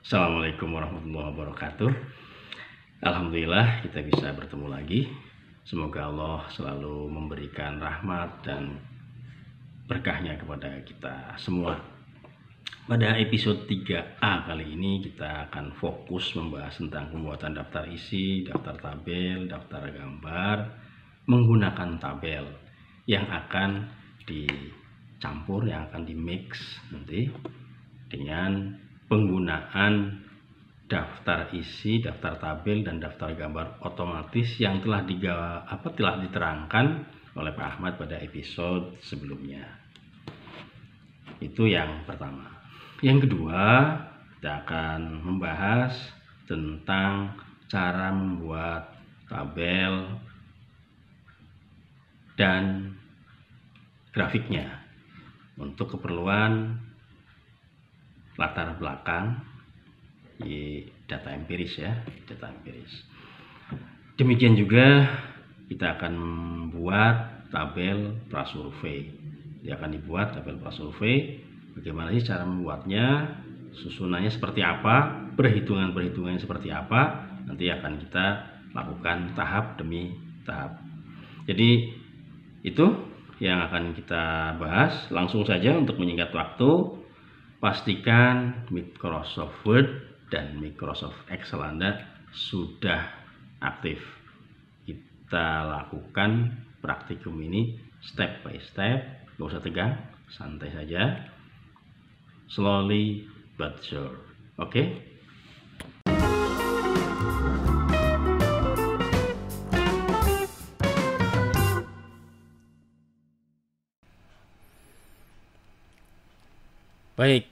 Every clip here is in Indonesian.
Assalamualaikum warahmatullahi wabarakatuh. Alhamdulillah kita bisa bertemu lagi. Semoga Allah selalu memberikan rahmat dan berkahnya kepada kita semua. Pada episode 3A kali ini kita akan fokus membahas tentang pembuatan daftar isi, daftar tabel, daftar gambar menggunakan tabel yang akan dicampur, yang akan dimix nanti dengan penggunaan daftar isi, daftar tabel, dan daftar gambar otomatis yang telah diterangkan oleh Pak Ahmad pada episode sebelumnya. Itu yang pertama. Yang kedua, kita akan membahas tentang cara membuat tabel dan grafiknya untuk keperluan latar belakang di data empiris ya, data empiris. Demikian juga kita akan membuat tabel prasurvei. Akan dibuat tabel prasurvei. Bagaimana sih cara membuatnya? Susunannya seperti apa? Perhitungan-perhitungannya seperti apa? Nanti akan kita lakukan tahap demi tahap. Jadi itu yang akan kita bahas. Langsung saja untuk menyingkat waktu. Pastikan Microsoft Word dan Microsoft Excel Anda sudah aktif. Kita lakukan praktikum ini step by step, gak usah tegang, santai saja, slowly but sure. Oke? Baik,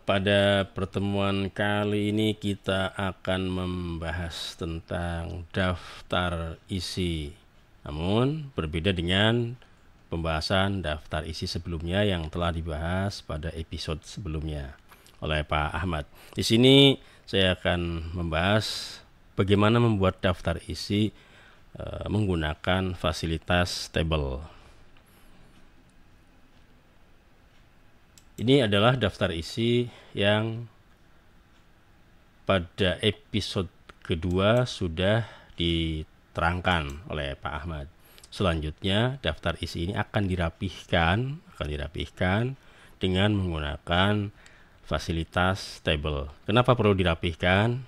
pada pertemuan kali ini kita akan membahas tentang daftar isi. Namun berbeda dengan pembahasan daftar isi sebelumnya yang telah dibahas pada episode sebelumnya oleh Pak Ahmad. Di sini saya akan membahas bagaimana membuat daftar isi menggunakan fasilitas tabel. Ini adalah daftar isi yang pada episode kedua sudah diterangkan oleh Pak Ahmad. Selanjutnya daftar isi ini akan dirapihkan dengan menggunakan fasilitas tabel. Kenapa perlu dirapihkan?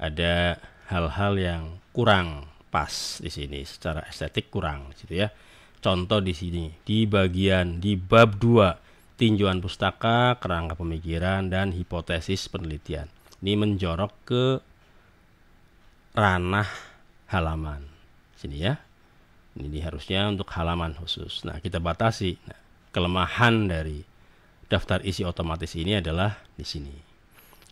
Ada hal-hal yang kurang pas di sini, secara estetik kurang gitu ya. Contoh di sini di bab 2 tinjauan pustaka, kerangka pemikiran, dan hipotesis penelitian. Ini menjorok ke ranah halaman. Sini ya. Ini harusnya untuk halaman khusus. Nah, kita batasi. Nah, kelemahan dari daftar isi otomatis ini adalah di sini.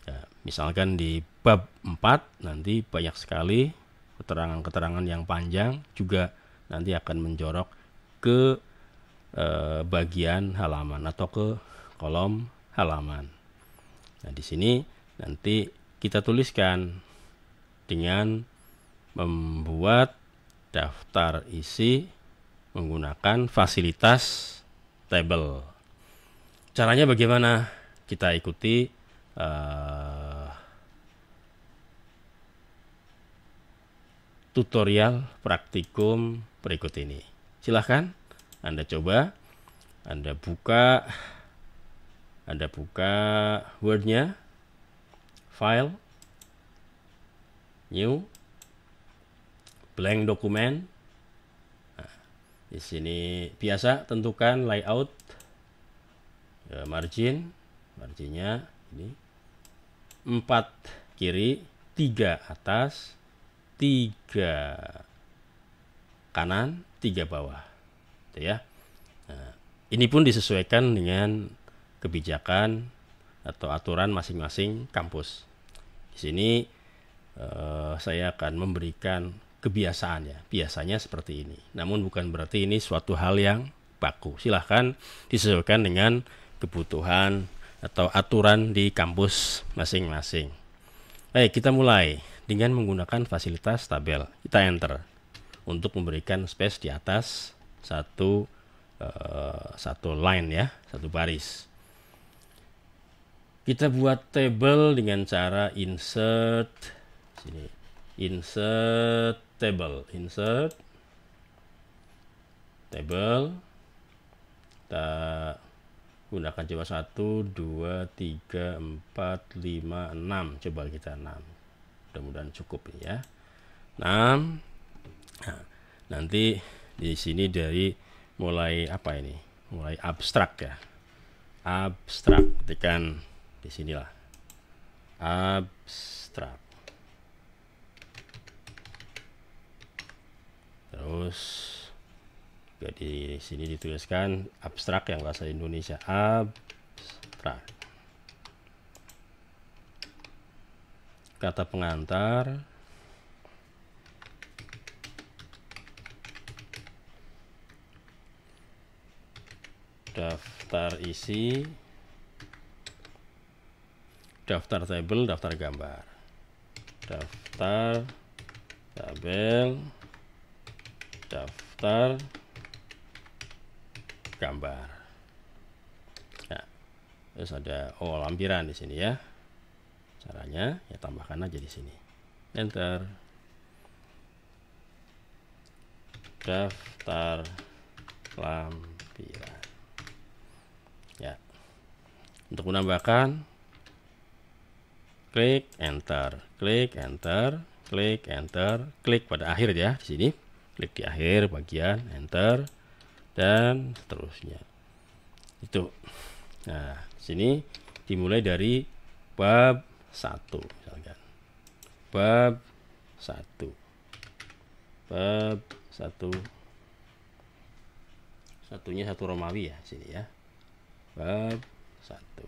Ya, misalkan di bab 4 nanti banyak sekali keterangan-keterangan yang panjang juga nanti akan menjorok ke bagian halaman atau ke kolom halaman. Nah, di sini nanti kita tuliskan dengan membuat daftar isi menggunakan fasilitas tabel. Caranya bagaimana? Kita ikuti tutorial praktikum berikut ini. Silahkan Anda coba, Anda buka Word-nya, file, new, blank dokumen. Nah, di sini biasa tentukan layout, marginnya ini 4 kiri, 3 atas, 3 kanan, 3 bawah. Ya. Nah, ini pun disesuaikan dengan kebijakan atau aturan masing-masing kampus. Di sini saya akan memberikan kebiasaan ya, biasanya seperti ini. Namun bukan berarti ini suatu hal yang baku. Silahkan disesuaikan dengan kebutuhan atau aturan di kampus masing-masing. Baik, kita mulai dengan menggunakan fasilitas tabel. Kita enter untuk memberikan space di atas satu line ya, satu baris. Kita buat table dengan cara insert sini. Insert table, insert table. Kita gunakan coba 1, 2, 3, 4, 5, 6. Coba kita 6. Mudah-mudahan cukup ya. 6. Nah, nanti di sini dari mulai apa ini? Mulai abstrak ya. Abstrak, ketikkan di sinilah. Abstrak. Terus di sini dituliskan abstrak yang bahasa Indonesia, abstrak. Kata pengantar, daftar isi, daftar tabel, daftar gambar. Daftar tabel, daftar gambar. Nah, terus ada lampiran di sini ya. Caranya ya tambahkan aja di sini. Enter. Daftar lampiran. Ya. Untuk menambahkan, klik enter, klik enter, klik enter, klik pada akhir ya di sini. Klik di akhir bagian, enter, dan seterusnya. Itu. Nah, sini dimulai dari bab 1 misalkan. Bab 1. Bab 1. Satunya 1 Romawi ya sini ya. Bab 1.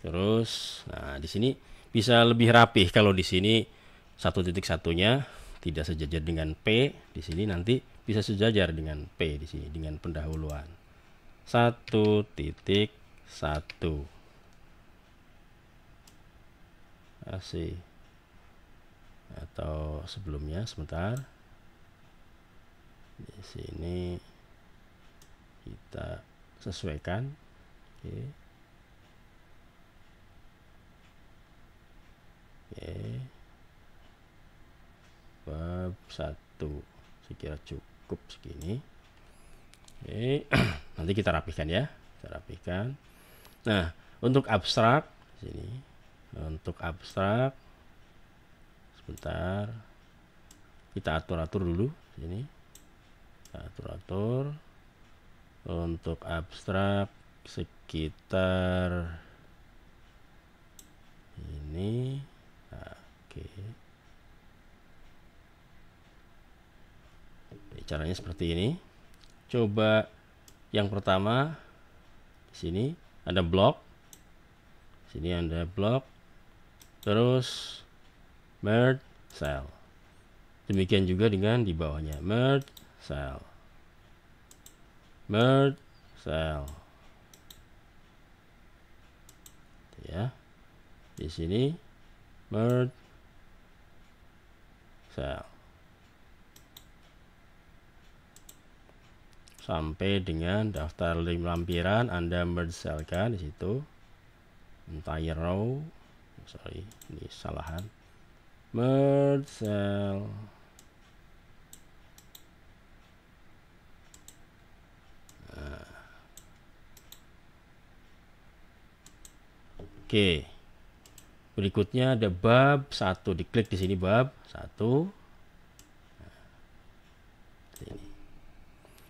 Terus, nah di sini bisa lebih rapih kalau di sini 1.1-nya tidak sejajar dengan P, di sini nanti bisa sejajar dengan P di sini dengan pendahuluan. 1.1 asih atau sebelumnya sebentar. Di sini kita sesuaikan. Oke. Oke. Bab 1 saya kira cukup segini. Oke. Nanti kita rapihkan ya, kita rapihkan. Nah, untuk abstrak sini, untuk abstrak sebentar kita atur-atur dulu sini. Kita atur-atur untuk abstrak sekitar ini. Oke. Caranya seperti ini. Coba yang pertama di sini ada blok. Sini ada blok. Terus merge cell. Demikian juga dengan di bawahnya merge cell. Merge cell. Ya. Di sini merge cell. Sampai dengan daftar lampiran Anda merge cell kan di situ. Entire row. Sorry, ini kesalahan. Merge cell. Nah. Oke. Berikutnya ada bab 1. Diklik di sini bab 1.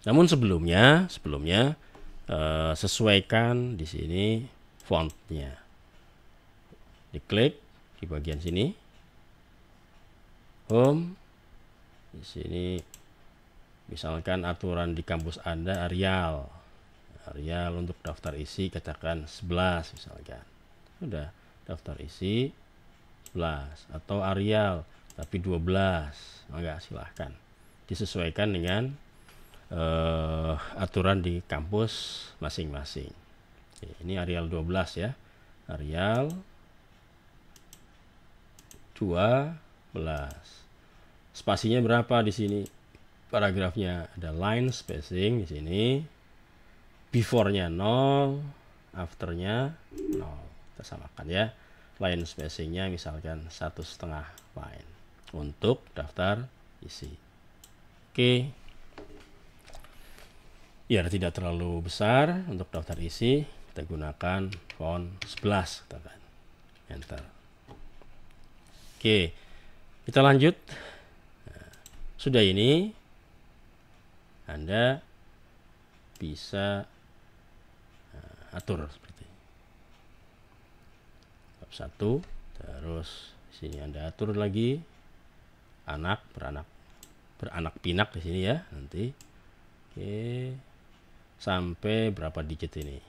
Namun sebelumnya sesuaikan di sini fontnya. Diklik di bagian sini, home. Di sini misalkan aturan di kampus Anda Arial untuk daftar isi katakan 11 misalkan. Sudah daftar isi 11 atau Arial tapi 12. Enggak, silahkan disesuaikan dengan aturan di kampus masing-masing. Ini Arial 12 ya. Arial 12. Spasinya berapa di sini? Paragrafnya ada line spacing di sini. Before-nya 0, afternya 0. Kita samakan ya. Line spacingnya misalkan 1,5 line untuk daftar isi. Oke. Biar tidak terlalu besar untuk daftar isi, kita gunakan font 11, katakan. Enter. Oke, kita lanjut. Nah, sudah ini, Anda bisa atur seperti ini. Bab 1, terus di sini Anda atur lagi beranak pinak di sini ya nanti. Oke, sampai berapa digit ini?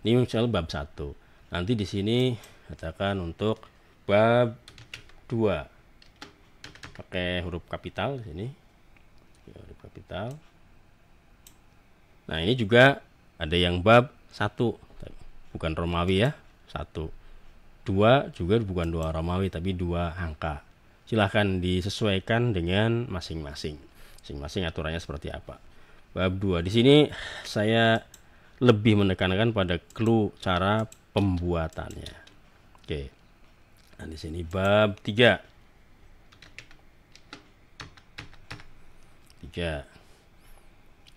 Ini misal bab 1. Nanti di sini katakan untuk bab 2 pakai huruf kapital di sini. Huruf kapital. Nah, ini juga ada yang bab 1, bukan Romawi ya. 1. 2 juga bukan 2 Romawi tapi 2 angka. Silahkan disesuaikan dengan masing-masing. Masing-masing aturannya seperti apa. Bab 2 di sini saya lebih menekankan pada clue cara pembuatannya. Oke. Nah, di sini bab 3. 3.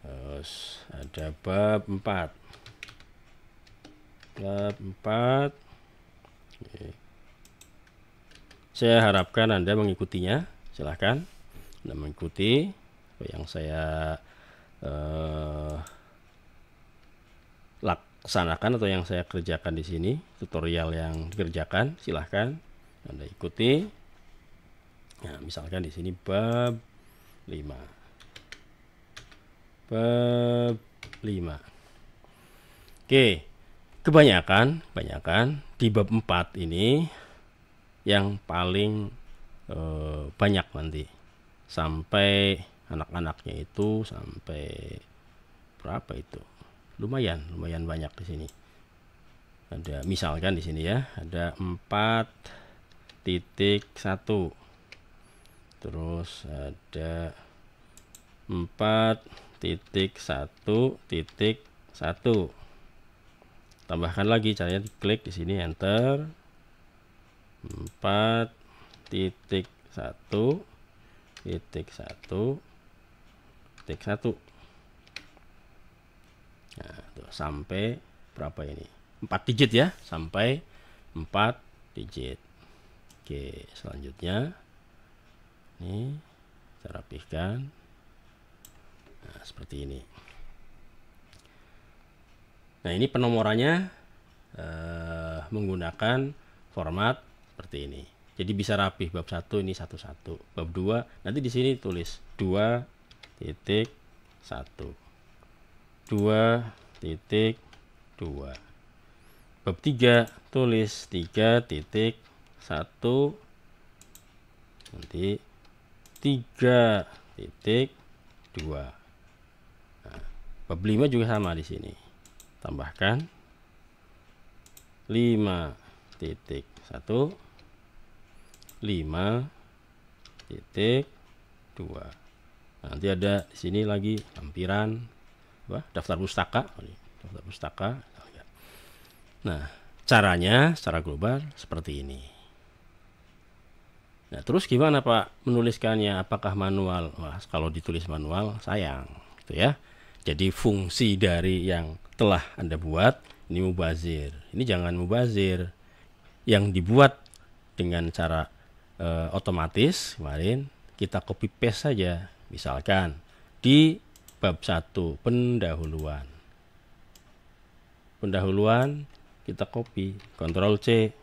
Terus ada bab 4. Bab 4. Oke. Saya harapkan Anda mengikutinya. Silahkan Anda mengikuti apa yang saya laksanakan atau yang saya kerjakan di sini, tutorial yang dikerjakan. Silahkan Anda ikuti. Nah, misalkan di sini bab 5. Bab 5. Oke, kebanyakan di bab 4 ini yang paling banyak nanti sampai anak-anaknya itu sampai berapa itu? Lumayan banyak di sini. Ada misalkan di sini ya, ada 4.1. Terus ada 4.1.1. Tambahkan lagi, caranya diklik di sini, enter. 4.1.1.1. Nah, tuh, sampai berapa ini? 4 digit ya, sampai 4 digit. Oke, selanjutnya ini kita rapihkan. Nah, seperti ini. Nah, ini penomorannya menggunakan format seperti ini. Jadi bisa rapih. Bab 1 ini 1-1. Bab 2 nanti di sini tulis 2.1. 2.2. Bab 3 tulis 3.1. Nanti 3.2. Nah, bab 5 juga sama di sini. Tambahkan 5.1, 5.2. Nanti ada di sini lagi lampiran daftar pustaka. Daftar pustaka. Nah, caranya secara global seperti ini. Nah, terus gimana Pak menuliskannya? Apakah manual? Wah, kalau ditulis manual sayang, gitu ya. Jadi fungsi dari yang telah Anda buat ini mubazir. Ini jangan mubazir. Yang dibuat dengan cara otomatis kemarin kita copy paste saja. Misalkan di bab 1 pendahuluan. Pendahuluan kita copy, Ctrl C.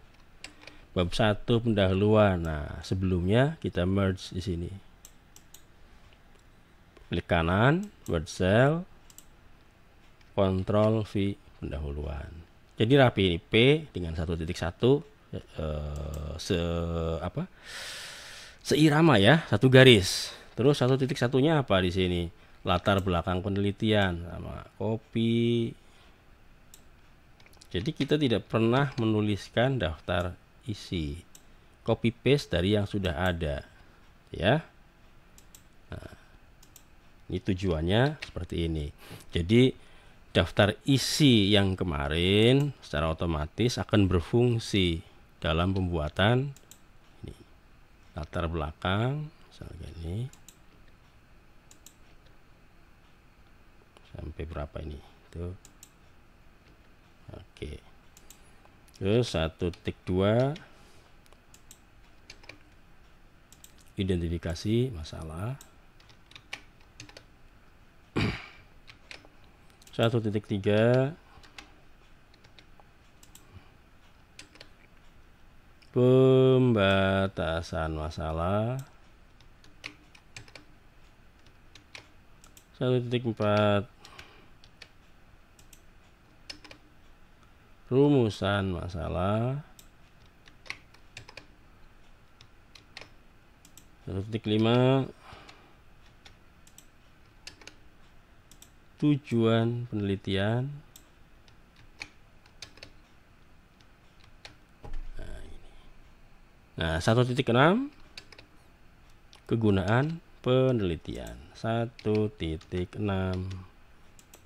Bab 1 pendahuluan. Nah, sebelumnya kita merge di sini. Klik kanan, word cell, Ctrl V pendahuluan. Jadi rapi ini P dengan 1.1 seirama ya, satu garis. Terus 1.1-nya apa di sini? Latar belakang penelitian sama copy. Jadi kita tidak pernah menuliskan daftar isi. Copy paste dari yang sudah ada. Ya. Nah, ini tujuannya seperti ini. Jadi daftar isi yang kemarin secara otomatis akan berfungsi dalam pembuatan ini, latar belakang misalnya ini sampai berapa ini tuh. Oke, terus 1.2 identifikasi masalah. 1.3 pembatasan masalah. 1.4 rumusan masalah. 1.5 tujuan penelitian. Nah, 1.6 kegunaan penelitian. 1.6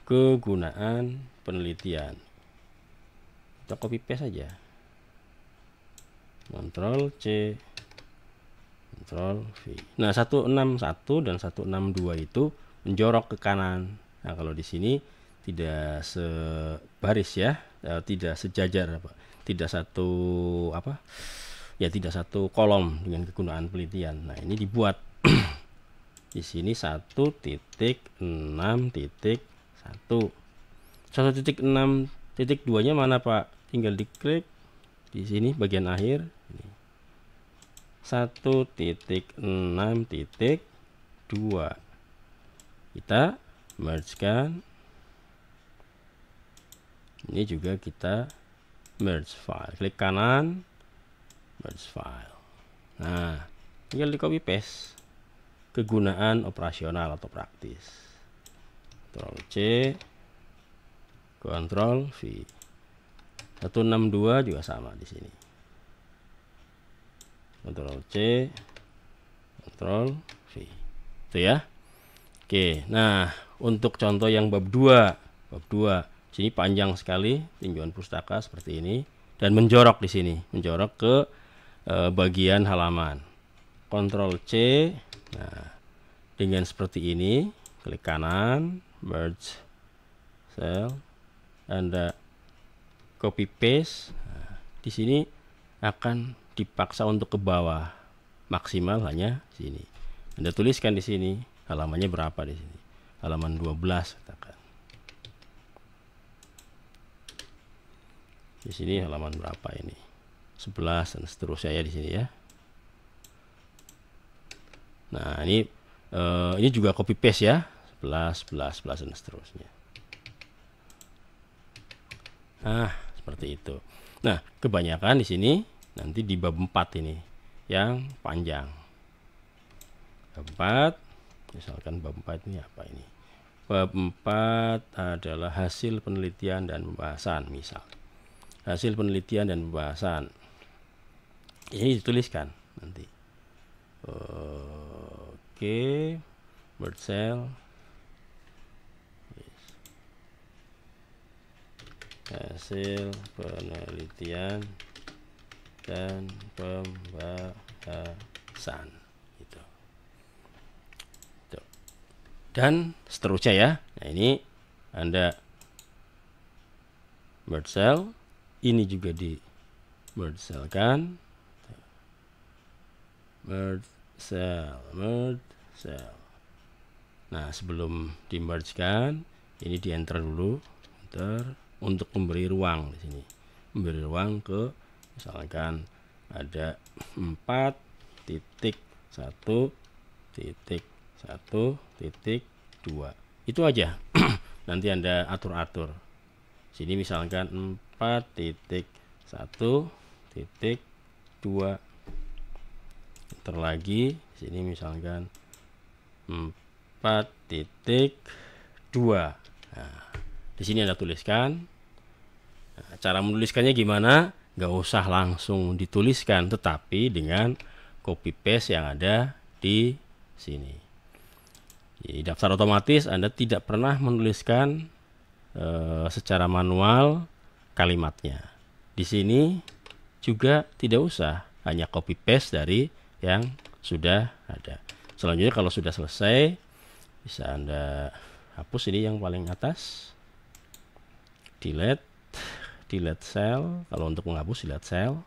kegunaan penelitian. Kita copy paste saja. Ctrl C, Ctrl V. Nah, 161 dan 162 itu menjorok ke kanan. Nah, kalau di sini tidak sebaris ya, tidak sejajar, tidak satu tidak satu kolom dengan kegunaan penelitian. Nah, ini dibuat di sini 1.6.1. 1.6.2-nya mana, Pak? Tinggal diklik di sini bagian akhir. 1.6.2 kita merge-kan. Ini juga kita merge file. Klik kanan, merge file. Nah, tinggal di copy paste. Kegunaan operasional atau praktis. Ctrl C, Ctrl V. 162 juga sama di sini. Ctrl C, Ctrl V. Itu ya. Oke, nah untuk contoh yang bab 2. Sini panjang sekali tinjauan pustaka seperti ini dan menjorok di sini, menjorok ke bagian halaman. Ctrl C. Nah, dengan seperti ini, klik kanan, merge cell, Anda copy paste. Nah, di sini akan dipaksa untuk ke bawah, maksimal hanya sini. Anda tuliskan di sini halamannya berapa di sini. Halaman 12 katakan. Di sini halaman berapa ini? 11 dan seterusnya ya di sini ya. Nah, ini juga copy paste ya. 11 dan seterusnya. Nah, seperti itu. Nah, kebanyakan di sini nanti di bab 4 ini yang panjang. Bab 4, misalkan bab 4 ini apa ini? Bab 4 adalah hasil penelitian dan pembahasan, misal. Hasil penelitian dan pembahasan. Ini dituliskan nanti. Oke, merge cell. Hasil penelitian dan pembahasan gitu. Dan seterusnya ya. Nah, ini Anda merge cell, ini juga di merge cell kan, merge cell. Nah, sebelum di merge kan, ini di enter dulu, enter untuk memberi ruang di sini, memberi ruang ke misalkan ada 4.1.1.2 itu aja. Nanti Anda atur-atur sini, misalkan 4.1.2, enter lagi sini misalkan 4.2. Nah, di sini Anda tuliskan. Nah, cara menuliskannya gimana? Nggak usah langsung dituliskan, tetapi dengan copy paste yang ada di sini. Di daftar otomatis Anda tidak pernah menuliskan secara manual kalimatnya. Di sini juga tidak usah, hanya copy paste dari yang sudah ada. Selanjutnya kalau sudah selesai, bisa Anda hapus ini yang paling atas, delete cell. Kalau untuk menghapus delete cell.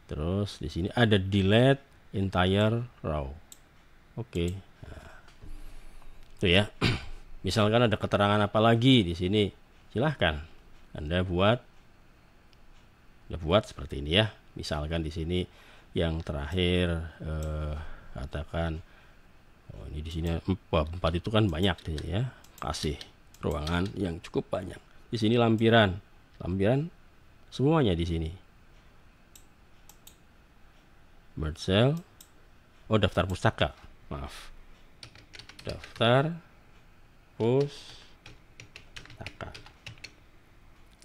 Terus di sini ada delete entire row. Oke. Nah, itu ya. Misalkan ada keterangan apa lagi di sini, silahkan Anda buat seperti ini ya. Misalkan di sini yang terakhir katakan ini di sini 4 itu kan banyak di sini ya. Kasih ruangan yang cukup banyak. Di sini lampiran semuanya di sini. Merge cell. Oh, daftar pustaka. Maaf. Daftar pustaka.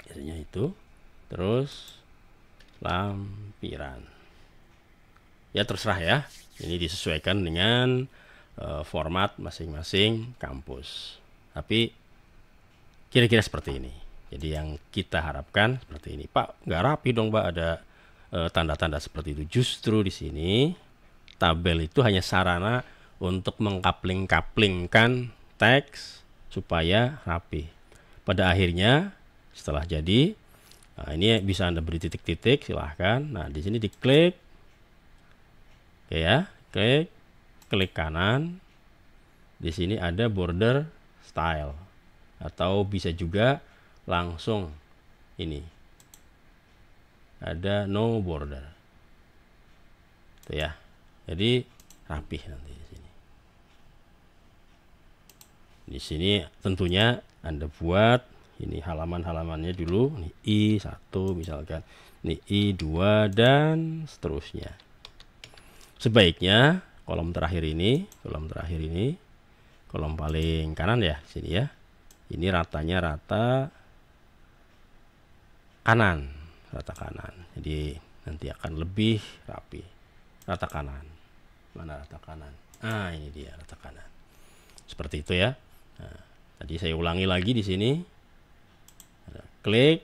Biasanya itu. Terus lampiran. Ya terserah ya. Ini disesuaikan dengan format masing-masing kampus. Tapi kira-kira seperti ini. Jadi yang kita harapkan seperti ini. Pak, nggak rapi dong, Pak, ada tanda-tanda seperti itu. Justru di sini tabel itu hanya sarana untuk mengkapling-kaplingkan teks supaya rapi. Pada akhirnya setelah jadi, nah ini bisa Anda beri titik-titik, silahkan. Nah di sini diklik, oke ya, klik kanan. Di sini ada border style, atau bisa juga langsung ini ada no border, itu ya. Jadi rapih nanti di sini. Di sini tentunya Anda buat ini halaman-halamannya dulu, ini I1 misalkan, ini I2 dan seterusnya. Sebaiknya kolom terakhir ini, kolom paling kanan ya, sini ya. Ini ratanya rata kanan. Jadi nanti akan lebih rapi. Rata kanan. Mana rata kanan? Ah, ini dia rata kanan. Seperti itu ya. Nah, tadi saya ulangi lagi di sini. Klik.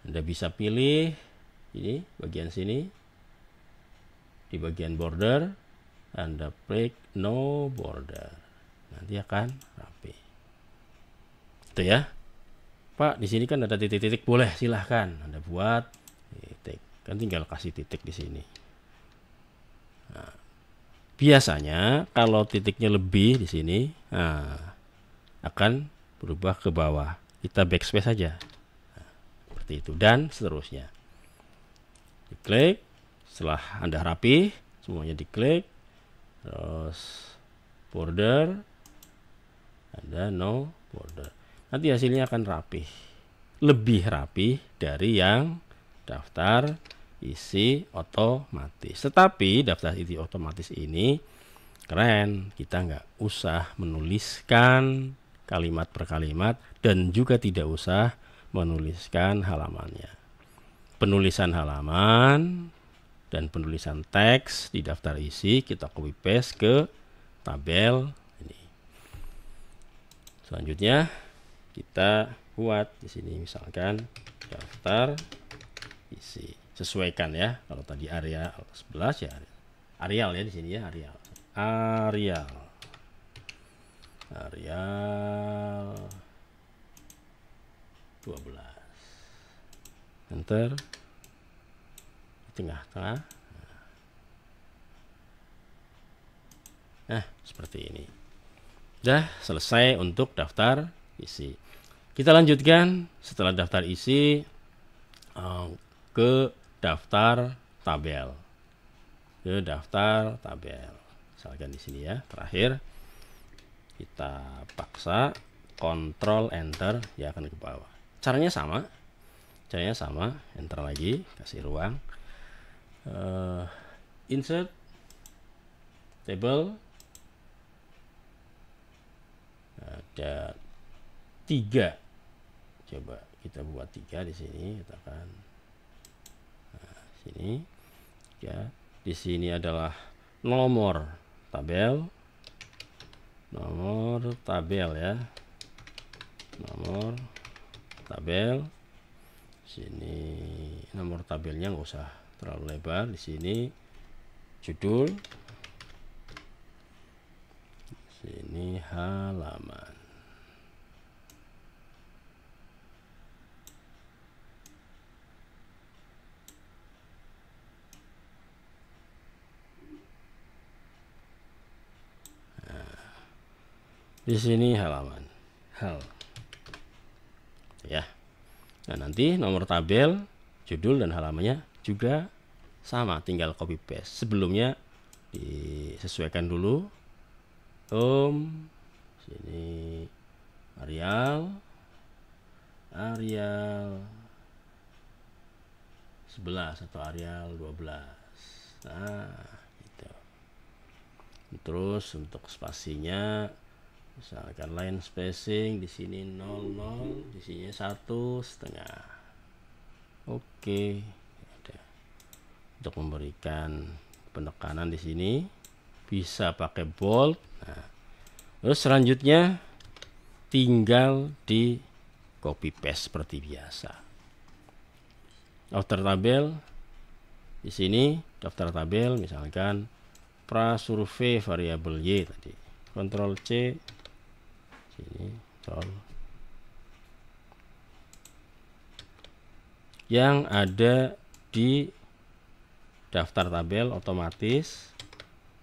Anda bisa pilih ini bagian sini. Di bagian border Anda klik no border. Nanti akan rapi. Itu ya. Pak, di sini kan ada titik-titik, boleh silahkan Anda buat titik. Kan tinggal kasih titik di sini. Nah, biasanya kalau titiknya lebih di sini, akan berubah ke bawah. Kita backspace saja. Nah, seperti itu dan seterusnya. Diklik, setelah Anda rapi, semuanya diklik. Terus border, ada no border. Nanti hasilnya akan rapi, lebih rapi dari yang daftar isi otomatis. Tetapi daftar isi otomatis ini keren, kita nggak usah menuliskan kalimat per kalimat dan juga tidak usah menuliskan halamannya. Penulisan halaman dan penulisan teks di daftar isi kita copy paste ke tabel ini. Selanjutnya kita buat di sini misalkan daftar isi. Sesuaikan ya. Kalau tadi area 11 ya Arial ya di sini ya, Arial 12. Enter. Tengah-tengah. Nah, seperti ini. Sudah selesai untuk daftar isi. Kita lanjutkan setelah daftar isi ke daftar tabel. Misalkan di sini ya, terakhir kita paksa Ctrl Enter, ya akan ke bawah. Caranya sama, enter lagi, kasih ruang. Insert table, ada 3. Coba kita buat 3 di sini, katakan. Nah, sini ya. Di sini adalah nomor tabel. nomor tabel ya, nomor tabel. Sini nomor tabelnya nggak usah terlalu lebar. Di sini judul, sini halaman. Di sini halaman, hal ya. Nah, nanti nomor tabel, judul dan halamannya juga sama, tinggal copy paste. Sebelumnya disesuaikan dulu. Home, sini Arial 11 atau Arial 12. Nah, gitu. Terus untuk spasinya, misalkan line spacing di sini 00, di sini 1,5. Oke. Untuk memberikan penekanan di sini bisa pakai bold. Nah, terus selanjutnya tinggal di copy paste seperti biasa. Daftar tabel di sini, daftar tabel misalkan prasurvei variabel Y tadi. Ctrl C sini, Ctrl. Yang ada di daftar tabel otomatis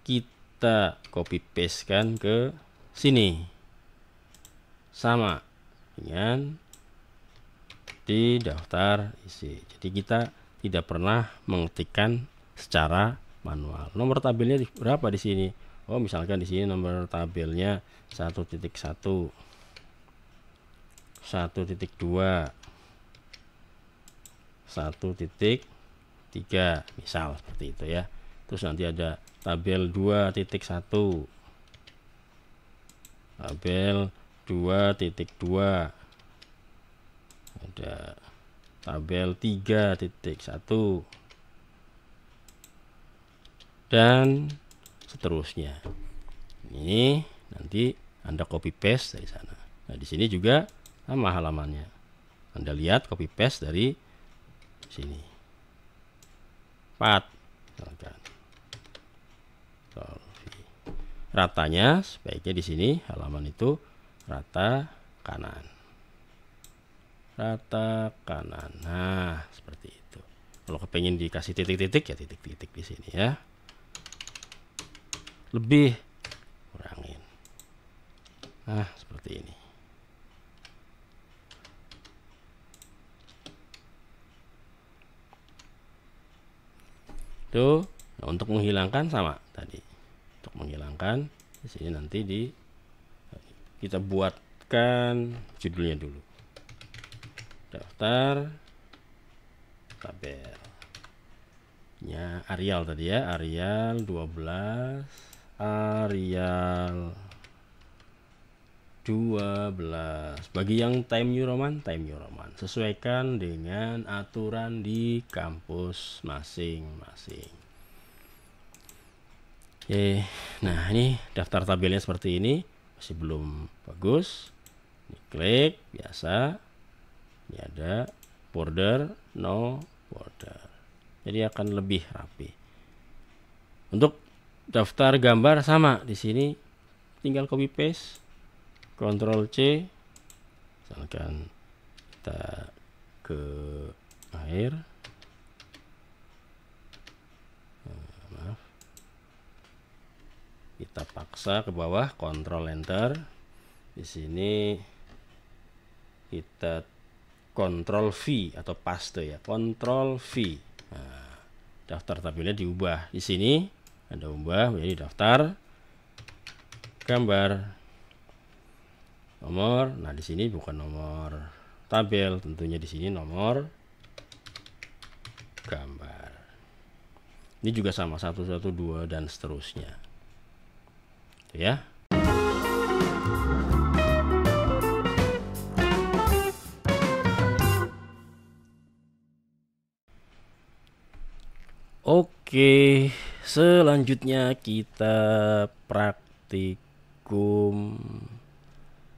kita copy paste kan ke sini, sama dengan di daftar isi. Jadi kita tidak pernah mengetikkan secara manual. Nomor tabelnya berapa di sini? Oh, misalkan di sini nomor tabelnya 1.1, 1.2, tiga, misal seperti itu ya. Terus nanti ada tabel 2.1, tabel 2.2, ada tabel 3.1 dan seterusnya. Ini nanti Anda copy paste dari sana. Nah, di sini juga sama halamannya. Anda lihat copy paste dari sini. 4 misalkan. Ratanya sebaiknya di sini halaman itu rata kanan. Rata kanan. Nah, seperti itu. Kalau kepengen dikasih titik-titik ya titik-titik di sini ya. Lebih kurangin. Nah, seperti ini. Tuh, nah, untuk menghilangkan sama tadi. Untuk menghilangkan di sini nanti kita buatkan judulnya dulu. Daftar tabel. Ya, Arial tadi ya, Arial 12, Arial 12. Bagi yang Time New Roman, Time New Roman. Sesuaikan dengan aturan di kampus masing-masing. Oke, nah ini daftar tabelnya seperti ini. Masih belum bagus. Ini klik, biasa. Ini ada border, no border. Jadi akan lebih rapi. Untuk daftar gambar sama, di sini tinggal copy paste. Ctrl C, misalkan kita ke akhir, maaf, kita paksa ke bawah, Ctrl Enter. Di sini kita Ctrl V atau paste ya, Ctrl V. Nah, daftar tabelnya diubah. Di sini ada ubah menjadi daftar gambar. Nomor, nah di sini bukan nomor tabel, tentunya di sini nomor gambar. Ini juga sama 112 dan seterusnya. Itu ya. Oke, selanjutnya kita praktikum hukum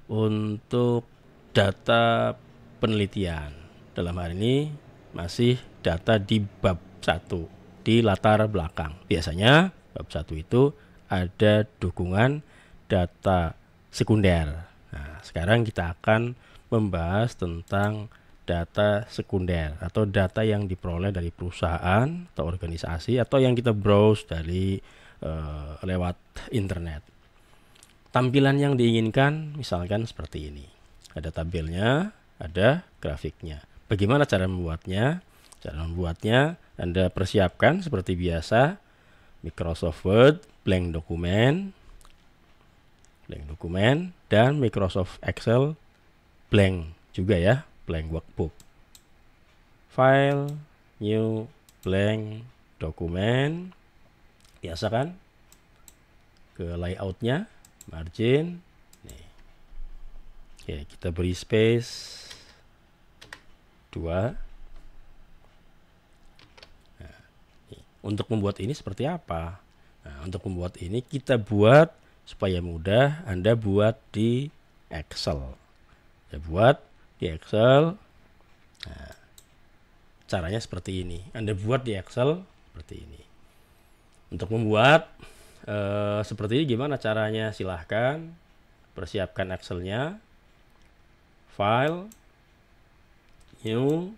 untuk data penelitian. Dalam hal ini masih data di bab 1, di latar belakang. Biasanya bab 1 itu ada dukungan data sekunder. Nah, sekarang kita akan membahas tentang data sekunder atau data yang diperoleh dari perusahaan atau organisasi atau yang kita browse dari lewat internet. Tampilan yang diinginkan misalkan seperti ini. Ada tabelnya, ada grafiknya. Bagaimana cara membuatnya? Cara membuatnya Anda persiapkan seperti biasa Microsoft Word, blank dokumen, dan Microsoft Excel blank juga ya, blank workbook. File, new, blank, dokumen. Biasa kan? Ke layoutnya, margin. Nih. Oke, kita beri space 2. Nah, untuk membuat ini seperti apa? Nah, untuk membuat ini kita buat supaya mudah, Anda buat di Excel. Saya buat di Excel. Nah, caranya seperti ini. Anda buat di Excel seperti ini. Untuk membuat seperti ini gimana caranya? Silahkan persiapkan Excelnya, file, new,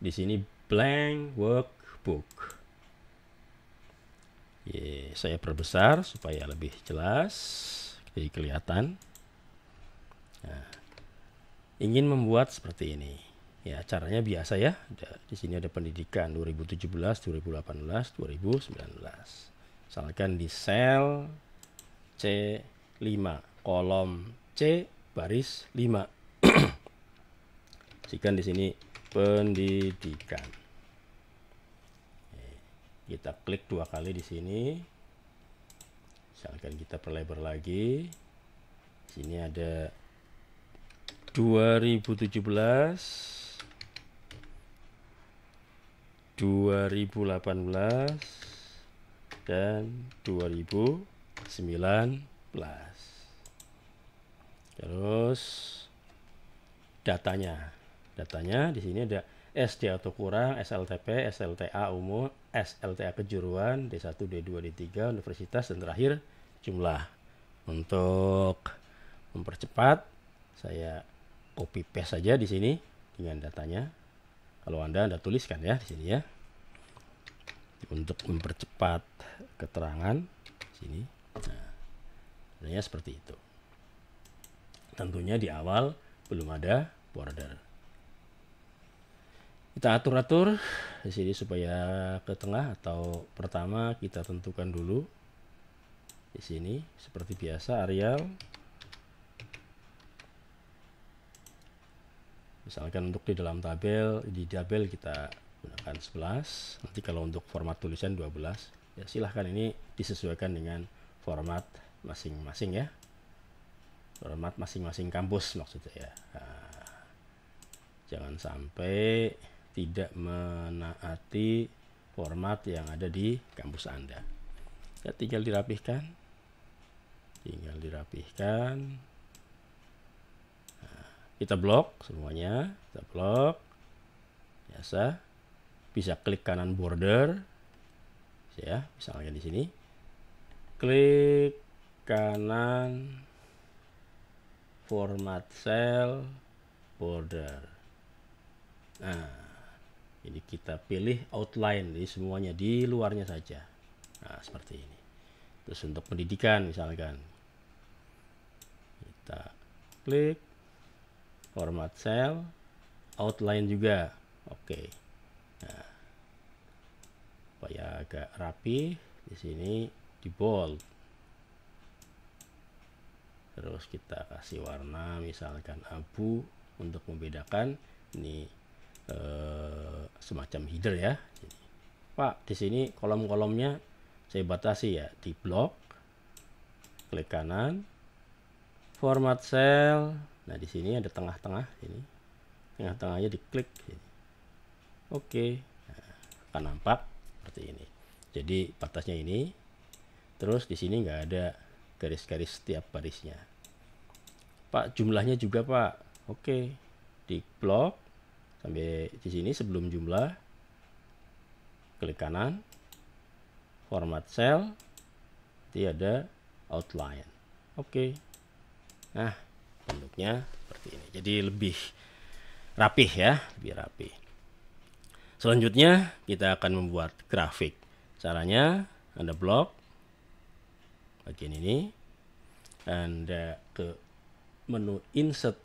di sini blank workbook. Saya perbesar supaya lebih jelas, jadi kelihatan. Nah, ingin membuat seperti ini. Ya, caranya biasa ya. Di sini ada pendidikan 2017, 2018, 2019. Misalkan di sel C5, kolom C baris 5. Sikan di sini pendidikan. Kita klik 2 kali di sini. Misalkan kita perlebar lagi. Di sini ada 2017, 2018 dan 2019. Terus datanya di sini ada SD atau kurang, SLTP, SLTA umum, SLTA kejuruan, D1, D2, D3 universitas, dan terakhir jumlah. Untuk mempercepat saya copy paste saja di sini dengan datanya. Kalau Anda tuliskan ya di sini ya. Untuk mempercepat keterangan sini. Nah, sebenarnya seperti itu. Tentunya di awal belum ada border. Kita atur-atur di sini supaya ke tengah, atau pertama kita tentukan dulu di sini seperti biasa Arial. Misalkan untuk di dalam tabel, kita gunakan 11. Nanti kalau untuk format tulisan 12. Ya silahkan, ini disesuaikan dengan format masing-masing ya. Format masing-masing kampus maksudnya ya. Nah, jangan sampai tidak menaati format yang ada di kampus Anda. Ya tinggal dirapihkan. Nah, kita blok semuanya, kita blok. Biasa. Bisa klik kanan border. Ya, misalnya di sini. Klik kanan format cell border. Nah, ini kita pilih outline, jadi semuanya di luarnya saja. Nah, seperti ini. Terus untuk pendidikan misalkan, kita klik format cell, outline juga. Oke. Nah, supaya agak rapi, di sini di bold. Terus kita kasih warna misalkan abu untuk membedakan. Ini semacam header ya. Jadi, Pak, di sini kolom-kolomnya saya batasi ya, di blok, klik kanan, format cell. Nah, di sini ada tengah-tengah ini. Tengah-tengahnya diklik sini. Oke. Nah, akan nampak seperti ini. Jadi batasnya ini. Terus di sini nggak ada garis-garis setiap barisnya. Pak, jumlahnya juga Pak. Oke, di blok sampai di sini sebelum jumlah, klik kanan, format cell, nanti ada outline. Oke. Nah, bentuknya seperti ini. Jadi lebih rapih ya, lebih rapih. Selanjutnya kita akan membuat grafik. Caranya Anda blok bagian ini, Anda ke menu insert,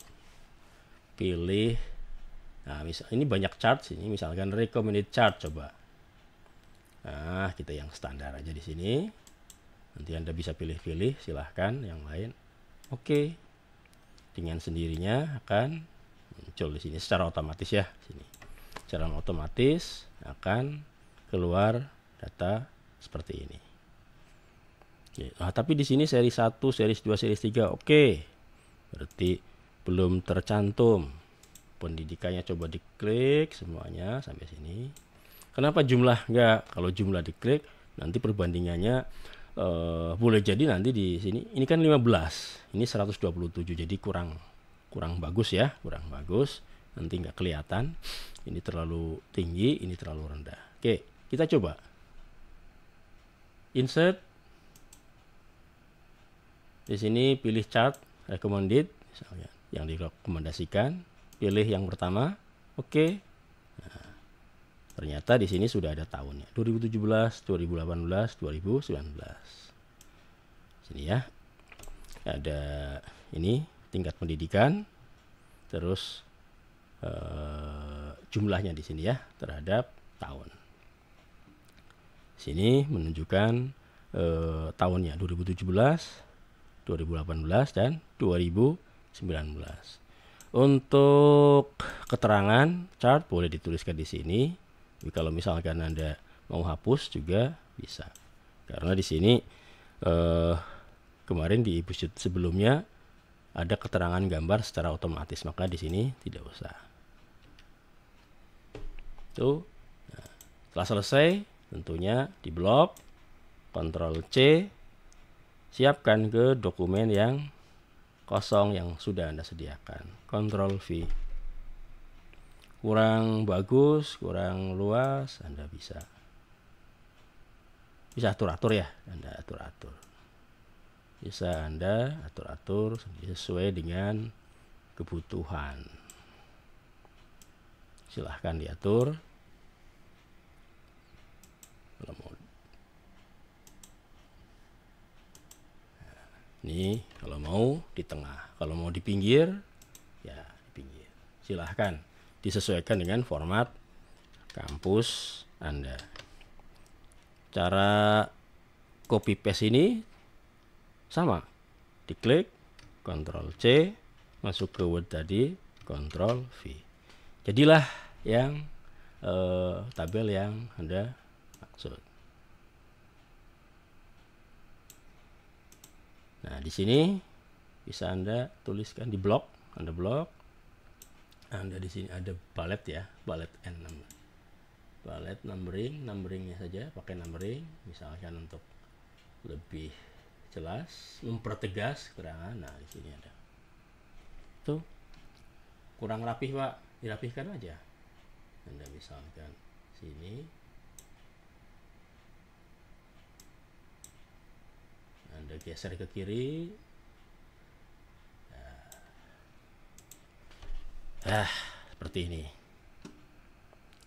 pilih. Nah, misal ini banyak chart sini, misalkan recommended chart coba. Nah, kita yang standar aja di sini. Nanti Anda bisa pilih-pilih, silahkan yang lain. Oke. Dengan sendirinya akan muncul di sini secara otomatis ya, sini. Secara otomatis akan keluar data seperti ini. Nah, tapi di sini seri 1, seri 2, seri 3 oke. Berarti belum tercantum. Pendidikannya coba diklik semuanya sampai sini. Kenapa jumlah enggak? Kalau jumlah diklik nanti perbandingannya boleh jadi nanti di sini ini kan 15, ini 127, jadi kurang bagus ya, kurang bagus. Nanti nggak kelihatan. Ini terlalu tinggi, ini terlalu rendah. Oke, kita coba. Insert. Di sini pilih chart recommended misalnya, yang direkomendasikan. Pilih yang pertama. Oke. Nah, ternyata di sini sudah ada tahunnya. 2017, 2018, 2019. Sini ya. Ada ini tingkat pendidikan. Terus jumlahnya di sini ya terhadap tahun. Sini menunjukkan tahunnya 2017, 2018 dan 2019. Untuk keterangan chart boleh dituliskan di sini. Tapi kalau misalkan Anda mau hapus juga bisa. Karena di sini kemarin di episode sebelumnya ada keterangan gambar secara otomatis, maka di sini tidak usah. Tuh. Nah, setelah selesai tentunya di blok, Ctrl C, siapkan ke dokumen yang kosong yang sudah Anda sediakan. Ctrl V. Kurang bagus, kurang luas, Anda bisa atur-atur ya, Anda atur-atur. Bisa Anda atur-atur sesuai dengan kebutuhan. Silahkan diatur. Ini kalau mau di tengah, kalau mau di pinggir ya di pinggir. Silahkan disesuaikan dengan format kampus Anda. Cara copy paste ini sama, diklik Ctrl C, masuk ke Word tadi, Ctrl V. Jadilah yang tabel yang Anda maksud. Nah, di sini bisa Anda tuliskan di blok, Anda blok. Anda di sini ada bullet ya, bullet and number. Bullet numberingnya saja pakai numbering, misalkan untuk lebih jelas, mempertegas keterangan. Nah, di sini ada. Tuh. Kurang rapih, Pak. Dirapihkan aja. Anda misalkan sini. Anda geser ke kiri. Seperti ini.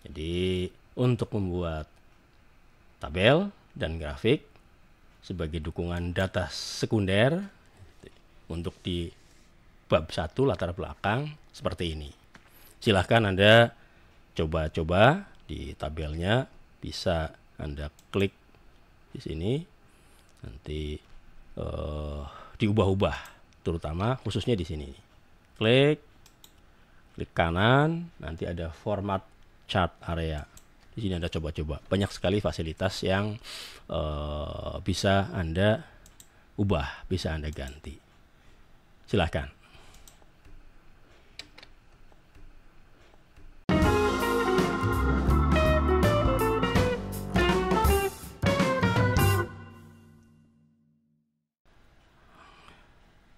Jadi untuk membuat tabel dan grafik sebagai dukungan data sekunder untuk di bab 1 latar belakang seperti ini. Silahkan Anda coba-coba di tabelnya, bisa Anda klik di sini, nanti diubah-ubah, terutama khususnya di sini. Klik kanan, nanti ada format chart area. Di sini Anda coba-coba. Banyak sekali fasilitas yang bisa Anda ubah, bisa Anda ganti. Silahkan.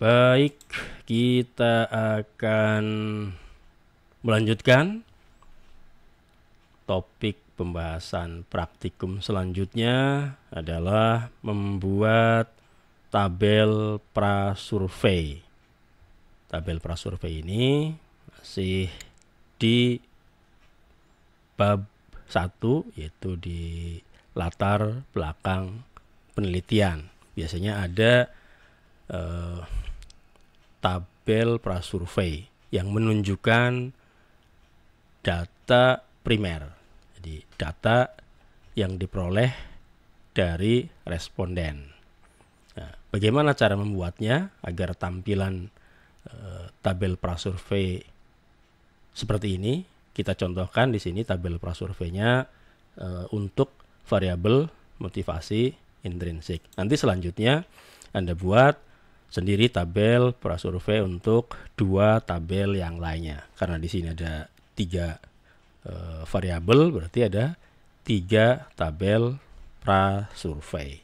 Baik, kita akan melanjutkan topik pembahasan praktikum selanjutnya adalah membuat tabel prasurvei. Tabel prasurvei ini masih di bab 1, yaitu di latar belakang penelitian. Biasanya ada tabel prasurvei yang menunjukkan data primer. Jadi data yang diperoleh dari responden. Nah, bagaimana cara membuatnya agar tampilan tabel prasurvei seperti ini? Kita contohkan di sini tabel prasurveinya untuk variabel motivasi intrinsik. Nanti selanjutnya Anda buat sendiri tabel prasurvei untuk 2 tabel yang lainnya. Karena di sini ada 3 variabel, berarti ada 3 tabel prasurvei.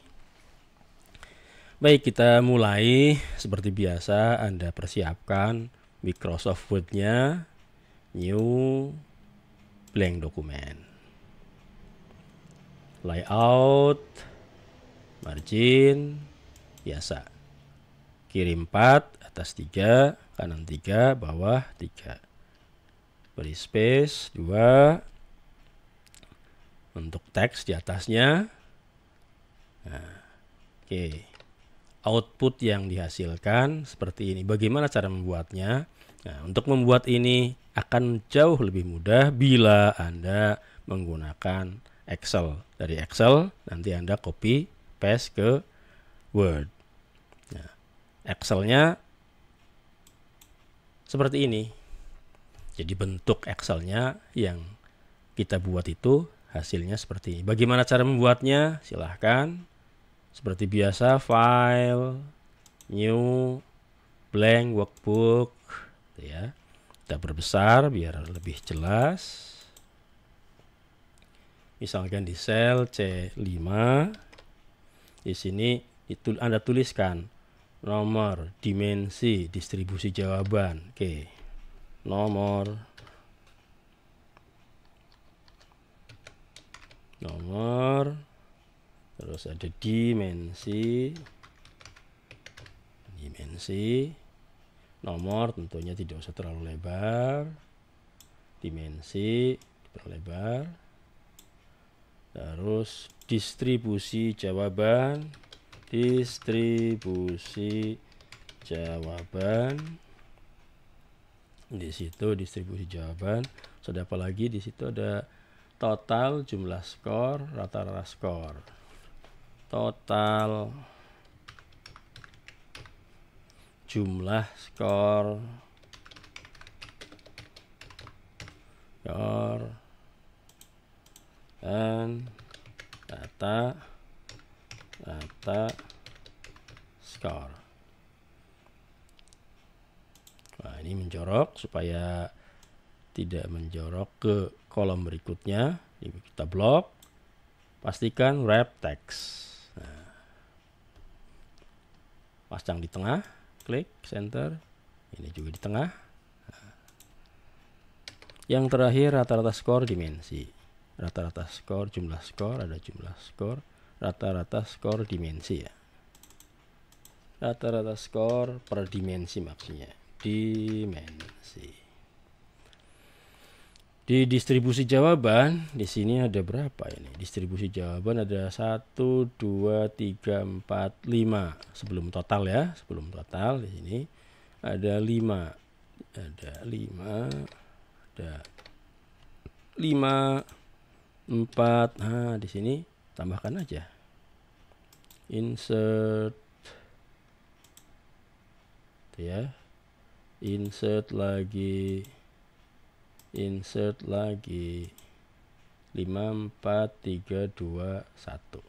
Baik, kita mulai. Seperti biasa, Anda persiapkan Microsoft Word-nya, new blank dokumen. Layout, margin, biasa. Kiri 4, atas 3, kanan 3, bawah 3. Beri space 2 untuk teks di atasnya. Nah, oke. Output yang dihasilkan seperti ini. Bagaimana cara membuatnya? Nah, untuk membuat ini akan jauh lebih mudah bila Anda menggunakan Excel. Dari Excel nanti Anda copy paste ke Word. Nah, Excelnya seperti ini. Jadi bentuk Excelnya yang kita buat itu hasilnya seperti ini. Bagaimana cara membuatnya? Silahkan. Seperti biasa, file, new, blank workbook, ya. Kita perbesar biar lebih jelas. Misalkan di sel C5, di sini itu Anda tuliskan nomor, dimensi, distribusi jawaban. Oke. Nomor, terus ada dimensi, nomor tentunya tidak usah terlalu lebar, dimensi diperlebar, terus distribusi jawaban, di situ distribusi jawaban. Sudah apa lagi? Di situ ada total, jumlah skor, rata-rata skor. Total, jumlah skor, dan rata skor. Nah, ini menjorok supaya tidak menjorok ke kolom berikutnya. Ini kita blok. Pastikan wrap text. Nah, pasang di tengah, klik center. Ini juga di tengah. Nah, yang terakhir rata-rata skor dimensi. Rata-rata skor, jumlah skor, ada jumlah skor, rata-rata skor dimensi ya. Rata-rata skor per dimensi maksudnya. Dimensi. Di distribusi jawaban di sini ada berapa ini? Distribusi jawaban ada 1 2 3 4 5 sebelum total ya, sebelum total di sini ada 5. Ada 5 4. Nah, di sini tambahkan aja. Insert ya. Insert lagi 5 4 3 2 1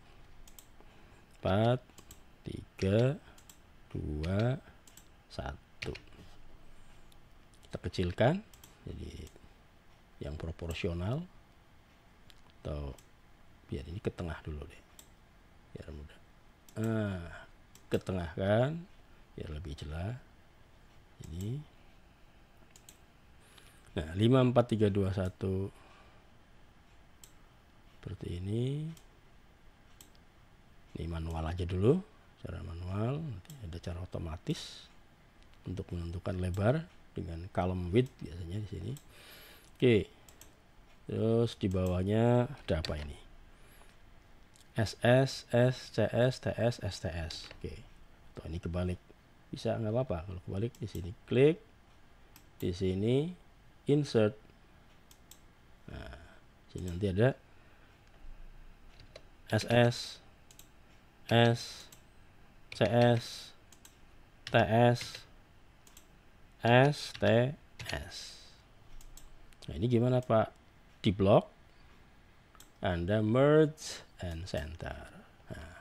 4 3 2 1. Kita kecilkan jadi yang proporsional, atau biar ini ke tengah dulu deh biar mudah. Nah, ke tengah kan, biar lebih jelas. Ini. Nah, 5 4 3 2 1 seperti ini. Ini manual aja dulu, cara manual. Nanti ada cara otomatis untuk menentukan lebar dengan column width biasanya di sini. Oke. Terus di bawahnya ada apa ini? SS, SCS, TS, STS. Oke. Tuh, ini kebalik. Bisa nggak apa-apa kalau kebalik. Di sini klik, di sini insert. Nah, sini nanti ada SS, S, CS, TS, STS. Nah, ini gimana Pak? Di blok Anda merge and center. Nah,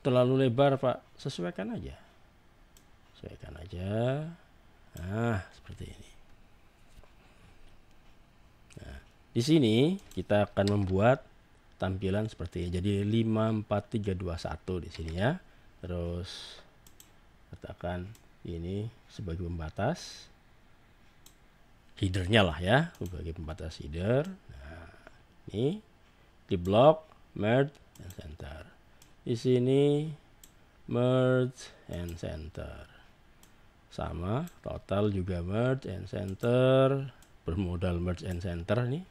terlalu lebar Pak, sesuaikan aja. Sesuaikan aja. Nah, seperti ini. Nah, di sini kita akan membuat tampilan seperti ini. Jadi 5 4 3 2 1 di sini ya. Terus katakan ini sebagai pembatas headernya lah ya, sebagai pembatas header. Nah, ini di blok merge and center. Di sini merge and center. Sama, total juga merge and center. Bermodal merge and center nih.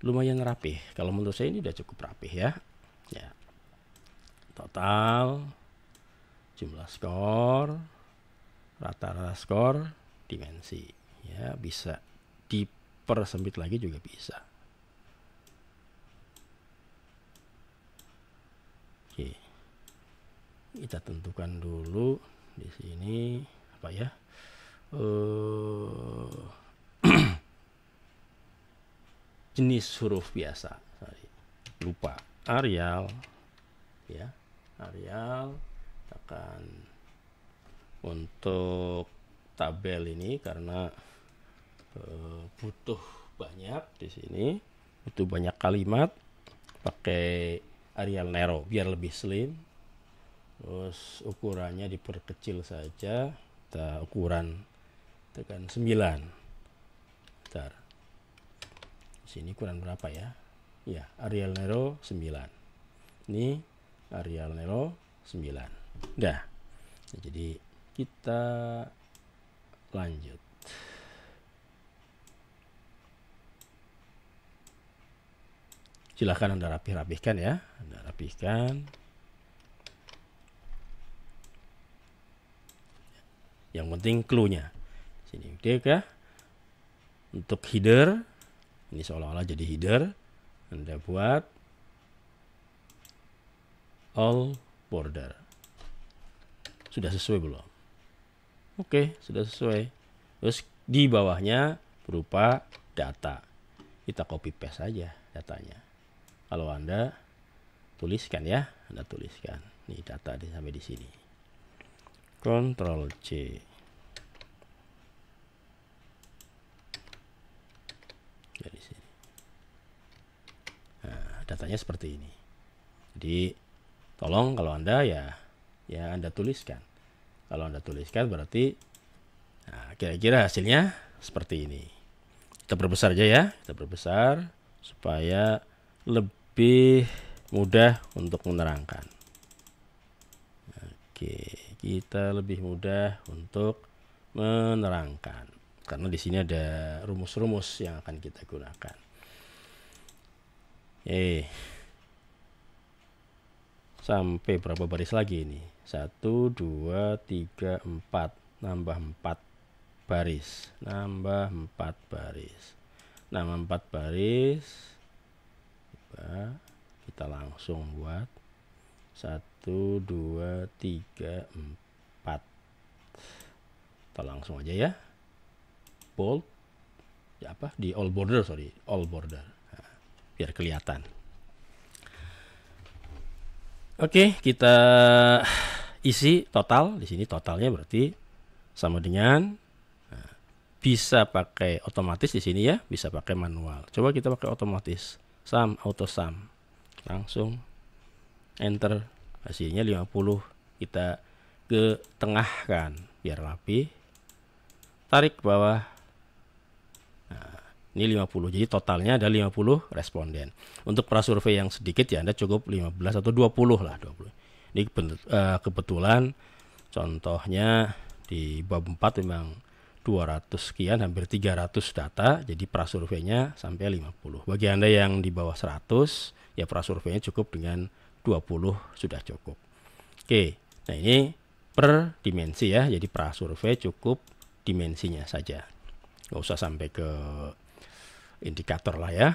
Lumayan rapih. Kalau menurut saya ini udah cukup rapih ya. Ya. Total, jumlah skor, rata-rata skor, dimensi. Ya, bisa dipersempit lagi juga bisa. Oke. Kita tentukan dulu di sini apa ya? Jenis huruf biasa. Lupa. Arial ya. Arial akan untuk tabel ini karena butuh banyak di sini, butuh banyak kalimat, pakai Arial Narrow biar lebih slim. Terus ukurannya diperkecil saja, kita ukuran tekan 9. Bentar. Sini ukuran berapa ya? Ya, Arial Narrow 9. Ini Arial Narrow 9. Udah. Nah, jadi kita lanjut. Silahkan Anda rapih-rapihkan ya. Anda rapihkan. Yang penting clue-nya. Sini gede kah? Untuk header, ini seolah-olah jadi header. Anda buat all border. Sudah sesuai belum? Oke, sudah sesuai. Terus di bawahnya berupa data. Kita copy paste saja datanya. Kalau Anda tuliskan ya, Anda tuliskan. Nih data sampai di sini. Ctrl C. Dari sini. Nah, datanya seperti ini. Jadi tolong kalau Anda ya Anda tuliskan. Kalau Anda tuliskan berarti kira-kira hasilnya seperti ini. Kita perbesar aja ya. Kita perbesar supaya lebih mudah untuk menerangkan. Oke, kita lebih mudah untuk menerangkan karena di sini ada rumus-rumus yang akan kita gunakan. Sampai berapa baris lagi ini? 1 2 3 4, nambah 4 baris. Nambah 4 baris. Nambah 4 baris. Kita langsung buat 1 2 3 4. Kita langsung aja ya. Bold. Ya apa? Di all border, all border. Nah, biar kelihatan. Oke, kita isi total. Di sini totalnya berarti sama dengan bisa pakai otomatis di sini ya, bisa pakai manual. Coba kita pakai otomatis. Sum, auto sum. Langsung enter hasilnya 50. Kita ke tengahkan biar rapi, tarik ke bawah. Nah, ini 50, jadi totalnya ada 50 responden. Untuk prasurvei yang sedikit ya Anda cukup 15 atau 20 lah, 20. Ini kebetulan contohnya di bab 4 memang 200 sekian, hampir 300 data, jadi prasurveinya sampai 50. Bagi Anda yang di bawah 100, ya prasurveinya cukup dengan 20 sudah cukup. Oke, nah ini per dimensi ya, jadi prasurvei cukup dimensinya saja. Nggak usah sampai ke indikator lah ya.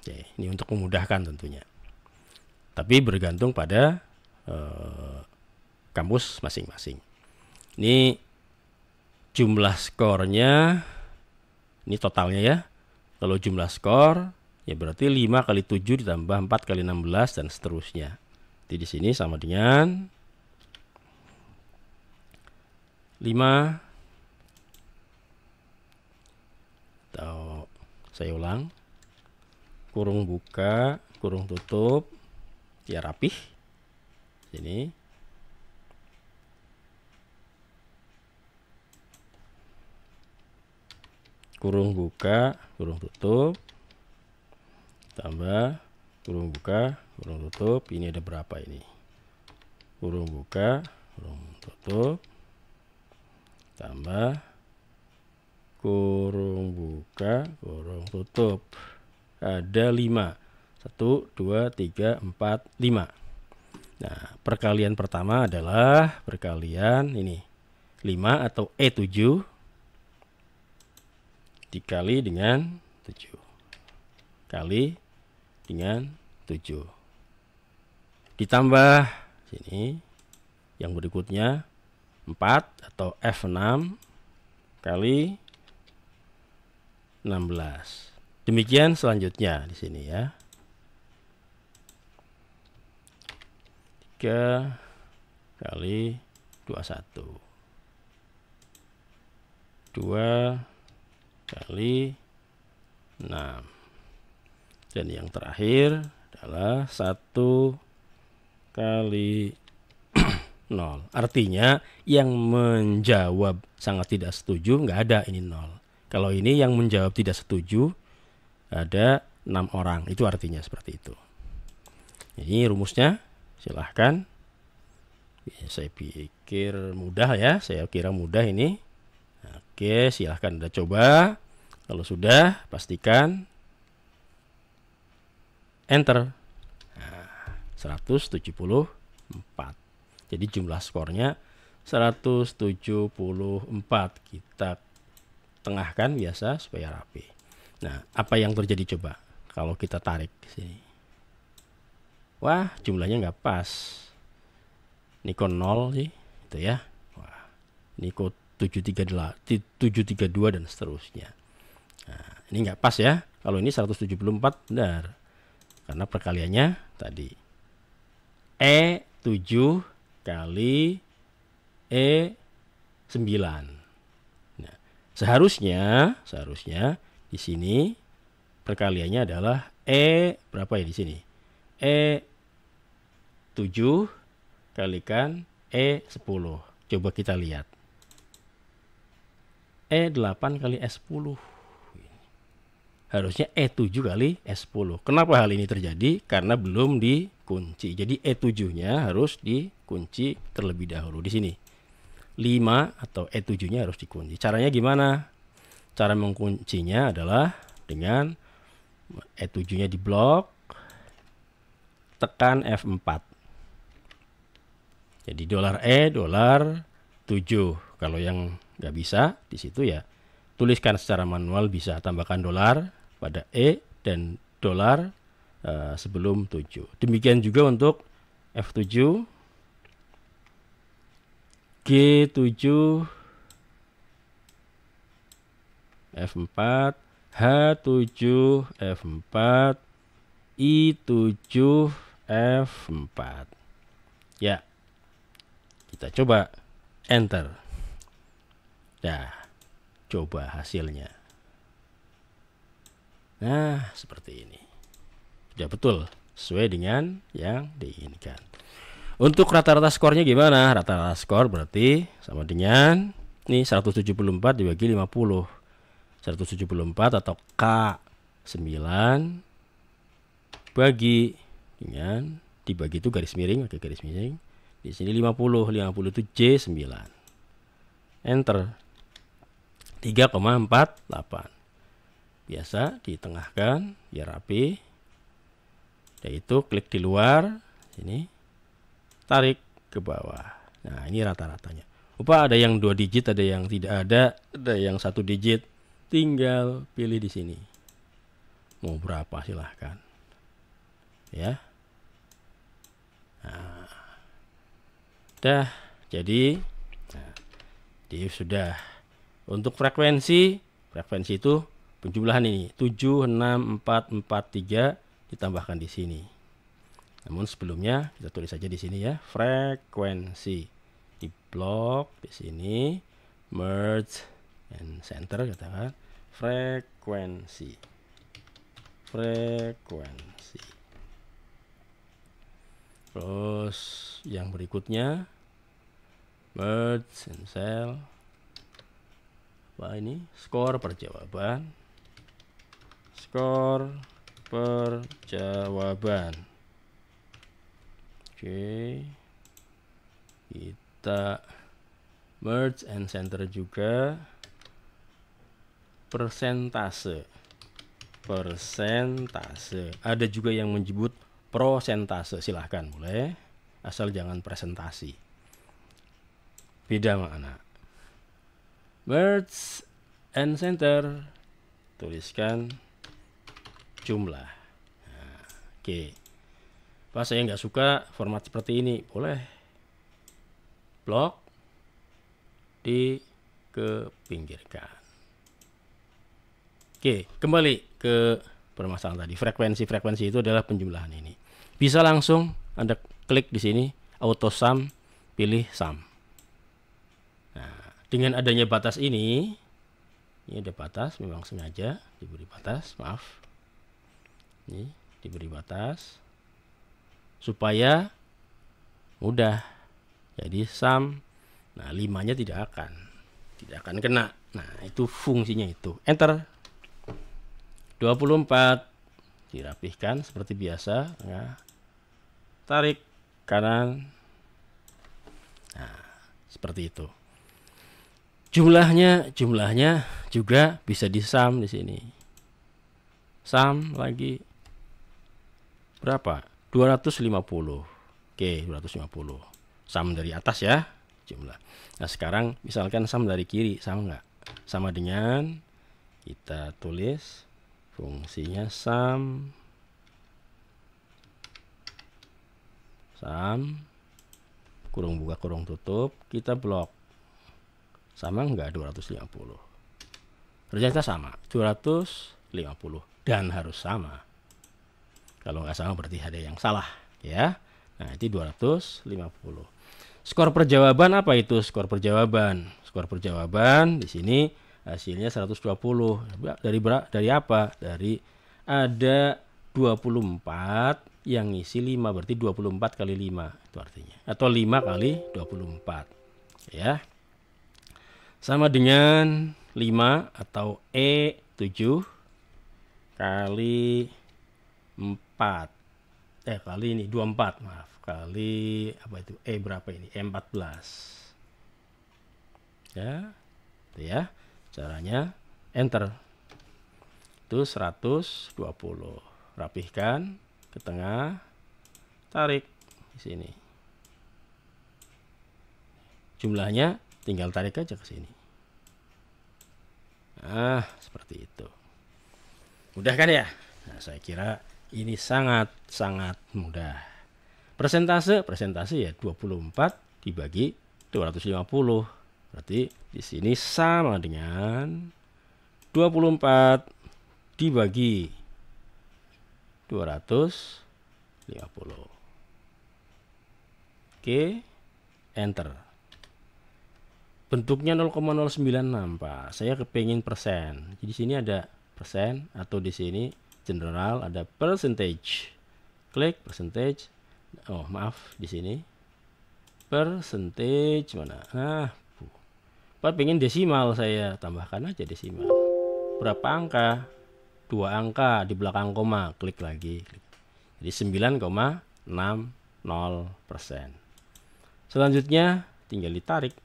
Oke, ini untuk memudahkan tentunya. Tapi bergantung pada kampus masing-masing. Ini jumlah skornya, ini totalnya ya. Kalau jumlah skor ya berarti 5 kali 7 ditambah 4 kali 16 dan seterusnya. Jadi di sini sama dengan 5, atau saya ulang, kurung buka, kurung tutup, ya rapih. Sini kurung buka, kurung tutup, tambah kurung buka, kurung tutup. Ini ada berapa ini? Kurung buka, kurung tutup, tambah kurung buka, kurung tutup. Ada 5. 1, 2, 3, 4, 5. Nah, perkalian pertama adalah perkalian ini 5 atau E7 dikali dengan 7 kali dengan 7 ditambah sini yang berikutnya 4 atau F6 kali 16. Demikian selanjutnya di sini ya. 3 kali 21. 2 kali 6. Dan yang terakhir adalah 1 kali 0. Artinya yang menjawab sangat tidak setuju nggak ada, ini 0. Kalau ini yang menjawab tidak setuju ada 6 orang. Itu artinya seperti itu. Ini rumusnya, silahkan. Saya pikir mudah ya. Saya kira mudah ini. Oke, silahkan Anda coba. Kalau sudah, pastikan enter. Nah, 174. Jadi jumlah skornya 174. Kita tengahkan biasa supaya rapi. Nah, apa yang terjadi coba kalau kita tarik ke sini? Wah, jumlahnya nggak pas. Ini kok 0 sih, itu ya. Wah, ini kok 732 dan seterusnya. Nah, ini nggak pas ya. Kalau ini 174 benar. Karena perkaliannya tadi E7 kali E9. Nah, seharusnya di sini perkaliannya adalah berapa ya di sini? E7 kalikan E10. Coba kita lihat. E8 kali S10. Harusnya E7 kali S10. Kenapa hal ini terjadi? Karena belum dikunci. Jadi E7-nya harus dikunci terlebih dahulu di sini. 5 atau E7-nya harus dikunci. Caranya gimana? Cara menguncinya adalah dengan E7-nya diblok, tekan F4. Jadi $7. Kalau yang nggak bisa di situ ya tuliskan secara manual, bisa tambahkan dolar pada E dan dolar sebelum 7. Demikian juga untuk F7, G7, F4, H7, F4, I7, F4. Ya, kita coba enter. Nah, coba hasilnya. Nah, seperti ini. Sudah betul, sesuai dengan yang diinginkan. Untuk rata-rata skornya gimana? Rata-rata skor berarti sama dengan nih 174 dibagi 50. 174 atau K 9 bagi dengan dibagi itu garis miring, oke garis miring. Di sini 50 itu J 9. Enter. 3,48. Biasa ditengahkan biar rapi. Yaitu klik di luar sini. Tarik ke bawah. Nah, ini rata-ratanya. Ada yang 2 digit, ada yang tidak ada yang 1 digit. Tinggal pilih di sini. Mau berapa silahkan. Ya. Nah, dah. Jadi sudah. Untuk frekuensi itu penjumlahan ini 76443 ditambahkan di sini. Namun sebelumnya kita tulis saja di sini ya, frekuensi di blok di sini, merge and center katakan frekuensi. Terus yang berikutnya merge and cell. Apa ini? Skor perjawaban. Oke, kita merge and center juga. Persentase. Ada juga yang menyebut prosentase, silahkan boleh, asal jangan presentasi. Beda makna. Merge and center, tuliskan jumlah. Nah, oke. Pas saya nggak suka format seperti ini, boleh blok dikepinggirkan. Oke, kembali ke permasalahan tadi. Frekuensi itu adalah penjumlahan ini. Bisa langsung Anda klik di sini, auto sum, pilih sum. Nah, dengan adanya batas ini ada batas, memang sengaja diberi batas, maaf. Ini diberi batas supaya mudah. Jadi sum, nah 5-nya tidak akan kena. Nah, itu fungsinya itu. Enter. 24 dirapihkan seperti biasa. Nah, tarik kanan. Nah, seperti itu. Jumlahnya juga bisa di sum di sini. Sum lagi berapa? 250. Oke, 250. Sum dari atas ya, jumlah. Nah, sekarang misalkan sum dari kiri, sama enggak? Sama dengan kita tulis fungsinya sum kurung buka kurung tutup, kita blok. Sama enggak 250? Ternyata sama, 250 dan harus sama. Kalau nggak sama berarti ada yang salah ya. Nah, itu 250. Skor perjawaban apa itu? Skor perjawaban di sini hasilnya 120. Dari apa? Dari ada 24 yang ngisi 5, berarti 24 kali 5 itu artinya. Atau 5 kali 24 ya. Sama dengan 5 atau E7 kali 4 kali ini 24, maaf, kali apa itu, berapa ini, E14 ya, itu ya caranya. Enter. Itu 120. Rapihkan ke tengah, tarik di sini. Jumlahnya tinggal tarik aja ke sini. Nah, seperti itu. Mudah kan ya? Nah, saya kira ini sangat mudah. Persentase ya 24 dibagi 250. Berarti di sini sama dengan 24 dibagi 250. Oke, enter. Bentuknya 0,096, Pak. Saya kepingin persen. Jadi di sini ada persen, atau di sini general ada percentage. Klik percentage. Oh, maaf, di sini percentage mana? Nah, Pak pengen desimal, saya tambahkan aja desimal. Berapa angka? 2 angka di belakang koma, klik lagi. Jadi 9,60%. Selanjutnya tinggal ditarik.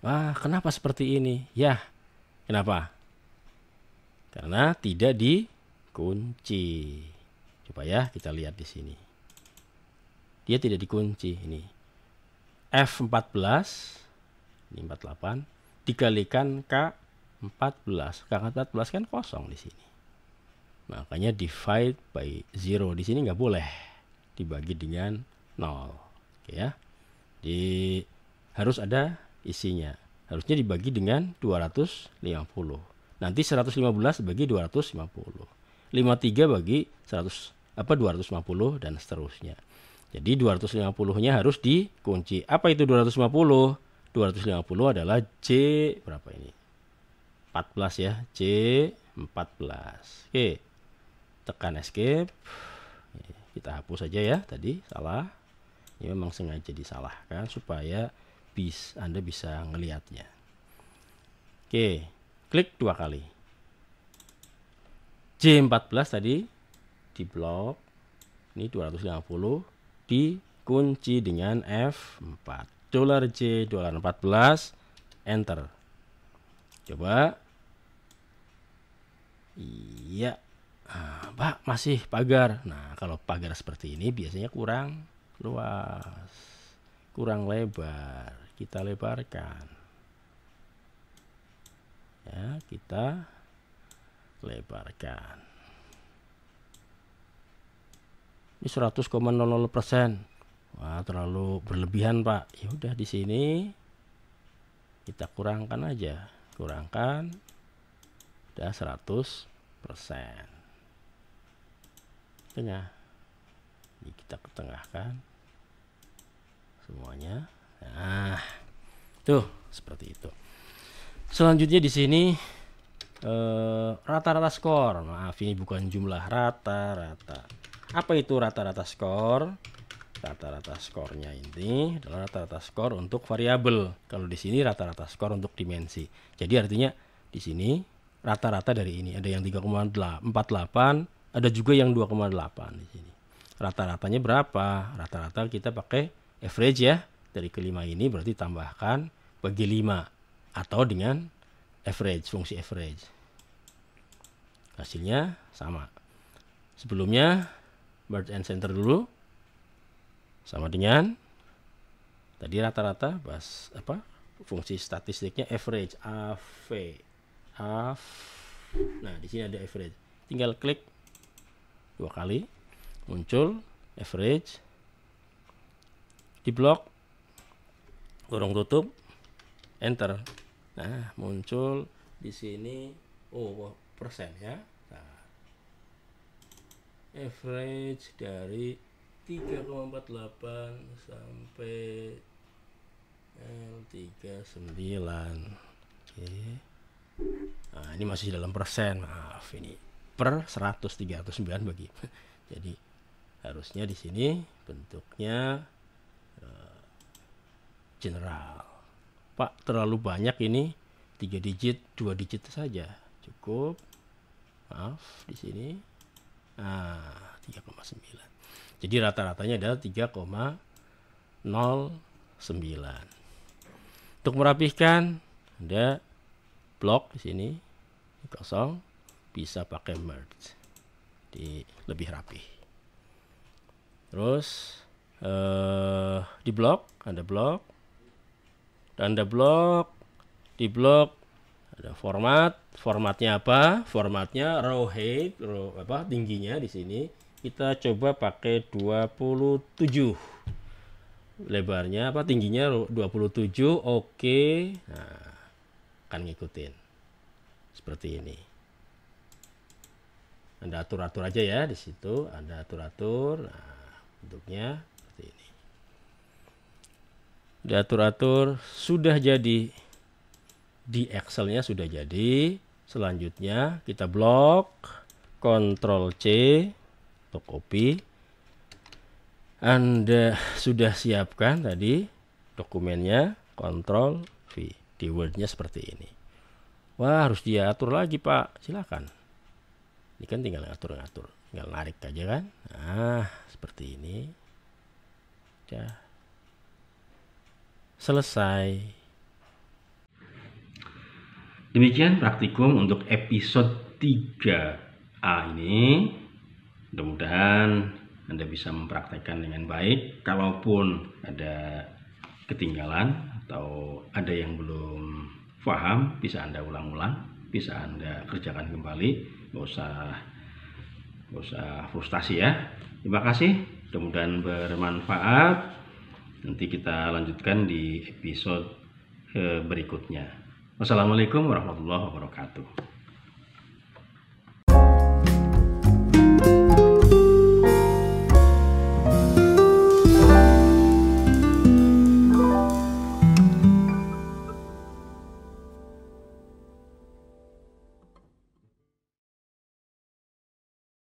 Wah, kenapa seperti ini? Ya, kenapa? Karena tidak dikunci. Coba ya kita lihat di sini. Dia tidak dikunci ini. F14 ini 48 dikalikan K14. K14 kan kosong di sini. Makanya divide by 0 di sini nggak boleh dibagi dengan 0. Oke ya. Harus ada isinya. Harusnya dibagi dengan 250. Nanti 115 bagi 250. 53 bagi 250 dan seterusnya. Jadi 250-nya harus dikunci. Apa itu 250? 250 adalah C berapa ini? 14 ya. C 14. Oke. Tekan escape. Kita hapus saja ya, tadi salah. Ini memang sengaja disalahkan supaya Anda bisa ngelihatnya. Oke, klik 2 kali. J14 tadi di blok. Ini 250 dikunci dengan F4. $J $14 enter. Coba. Iya. Pak, masih pagar. Nah, kalau pagar seperti ini biasanya kurang luas, kurang lebar. Kita lebarkan. Ya, kita lebarkan. Ini 100,00%. Wah, terlalu berlebihan, Pak. Ya udah di sini kita kurangkan aja. Kurangkan. Udah 100%. Tengah. Ini kita ketengahkan semuanya. Nah, tuh seperti itu. Selanjutnya di sini rata-rata skor. Maaf, ini bukan jumlah, rata-rata. Apa itu rata-rata skor? Rata-rata skornya ini adalah rata-rata skor untuk variabel. Kalau di sini rata-rata skor untuk dimensi. Jadi artinya di sini rata-rata dari ini ada yang 3,48, ada juga yang 2,8 di sini. Rata-ratanya berapa? Rata-rata kita pakai average ya. Dari kelima ini berarti tambahkan bagi 5 atau dengan average, fungsi average. Hasilnya sama. Sebelumnya merge and center dulu. Sama dengan tadi rata-rata fungsi statistiknya average, AV. Nah, di sini ada average. Tinggal klik 2 kali, muncul average, di blok, kurung tutup, enter. Nah, muncul di sini persen ya. Nah, average dari 3,48 sampai L39. Oke. Nah, ini masih dalam persen. Maaf, ini per 309 bagi. Jadi harusnya di sini bentuknya general. Pak, terlalu banyak ini, 3 digit, 2 digit saja cukup. Maaf, di sini 3,9. Jadi rata-ratanya adalah 3,09. Untuk merapihkan ada blok di sini kosong, bisa pakai merge. Lebih rapi. Terus di blok ada blok, dan ada blok, di blok ada formatnya apa? Formatnya row height, tingginya di sini kita coba pakai 27. Lebarnya tingginya 27. Oke. Nah, akan ngikutin seperti ini. Anda atur-atur aja ya di situ, Anda atur-atur. Nah, bentuknya seperti ini. Diatur-atur, sudah jadi. Di Excel-nya sudah jadi. Selanjutnya kita blok, Ctrl C untuk copy, Anda sudah siapkan tadi dokumennya, Ctrl V, di Word-nya seperti ini. Wah, harus diatur lagi Pak, silakan. Ini kan tinggal ngatur-ngatur, tinggal narik aja kan. Nah, seperti ini. Udah. Selesai. Demikian praktikum untuk episode 3A ini. Mudah-mudahan Anda bisa mempraktekkan dengan baik. Kalaupun ada ketinggalan atau ada yang belum paham, bisa Anda ulang-ulang, bisa Anda kerjakan kembali. Nggak usah frustasi ya. Terima kasih, mudah-mudahan bermanfaat. Nanti kita lanjutkan di episode berikutnya. Wassalamualaikum warahmatullahi wabarakatuh.